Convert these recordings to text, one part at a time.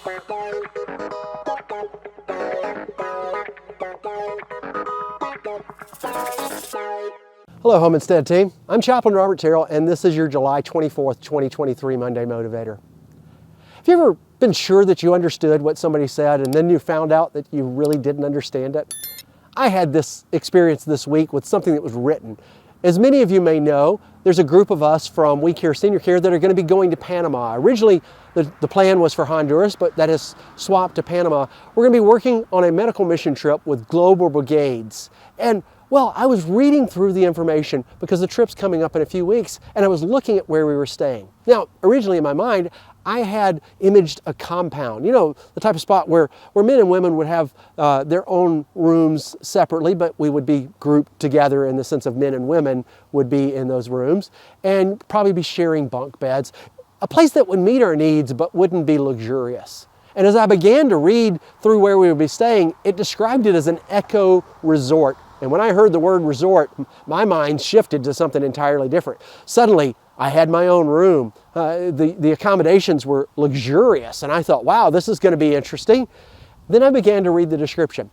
Hello, Homestead team. I'm Chaplain Robert Terrell, and this is your July 24th, 2023 Monday Motivator. Have you ever been sure that you understood what somebody said and then you found out that you really didn't understand it? I had this experience this week with something that was written. As many of you may know, there's a group of us from We Care Senior Care that are going to be going to Panama. Originally, the plan was for Honduras, but that has swapped to Panama. We're going to be working on a medical mission trip with global brigades. And well, I was reading through the information because the trip's coming up in a few weeks, and I was looking at where we were staying. Now, originally in my mind, I had imaged a compound, you know, the type of spot where men and women would have their own rooms separately, but we would be grouped together in the sense of men and women would be in those rooms and probably be sharing bunk beds. A place that would meet our needs but wouldn't be luxurious. And as I began to read through where we would be staying, it described it as an eco resort. And when I heard the word resort, my mind shifted to something entirely different. Suddenly, I had my own room. The accommodations were luxurious, and I thought, wow, this is going to be interesting. Then I began to read the description.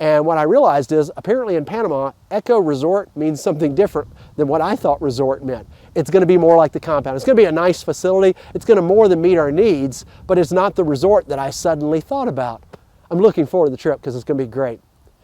And what I realized is, apparently in Panama, eco resort means something different than what I thought resort meant. It's going to be more like the compound. It's going to be a nice facility. It's going to more than meet our needs, but it's not the resort that I suddenly thought about. I'm looking forward to the trip because it's going to be great.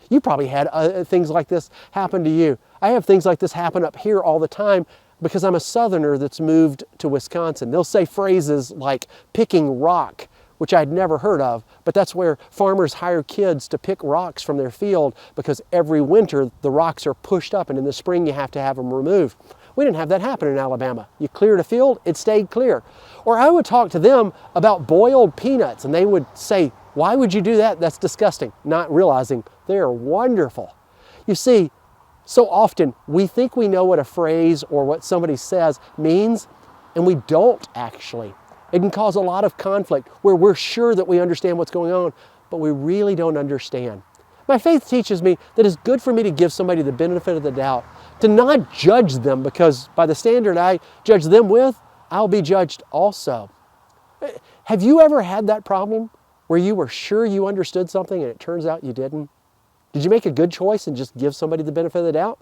You probably had things like this happen to you. I have things like this happen up here all the time because I'm a Southerner that's moved to Wisconsin. They'll say phrases like picking rock, which I'd never heard of, but that's where farmers hire kids to pick rocks from their field because every winter the rocks are pushed up and in the spring you have to have them removed. We didn't have that happen in Alabama. You cleared a field, it stayed clear. Or I would talk to them about boiled peanuts and they would say, why would you do that? That's disgusting. Not realizing they're wonderful. You see, so often we think we know what a phrase or what somebody says means, and we don't actually. It can cause a lot of conflict where we're sure that we understand what's going on, but we really don't understand. My faith teaches me that it's good for me to give somebody the benefit of the doubt, to not judge them because by the standard I judge them with, I'll be judged also. Have you ever had that problem where you were sure you understood something and it turns out you didn't? Did you make a good choice and just give somebody the benefit of the doubt?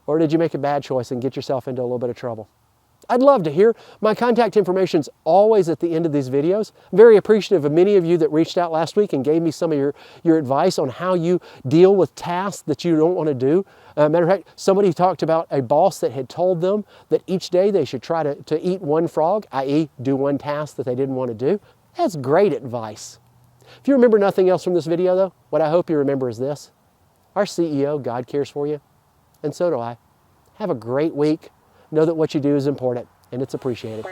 Or did you make a bad choice and get yourself into a little bit of trouble? I'd love to hear. My contact information's always at the end of these videos. I'm very appreciative of many of you that reached out last week and gave me some of your advice on how you deal with tasks that you don't want to do. Matter of fact, somebody talked about a boss that had told them that each day they should try to eat one frog, i.e. do one task that they didn't want to do. That's great advice. If you remember nothing else from this video though, what I hope you remember is this. Our CEO, God cares for you, and so do I. Have a great week. Know that what you do is important and it's appreciated.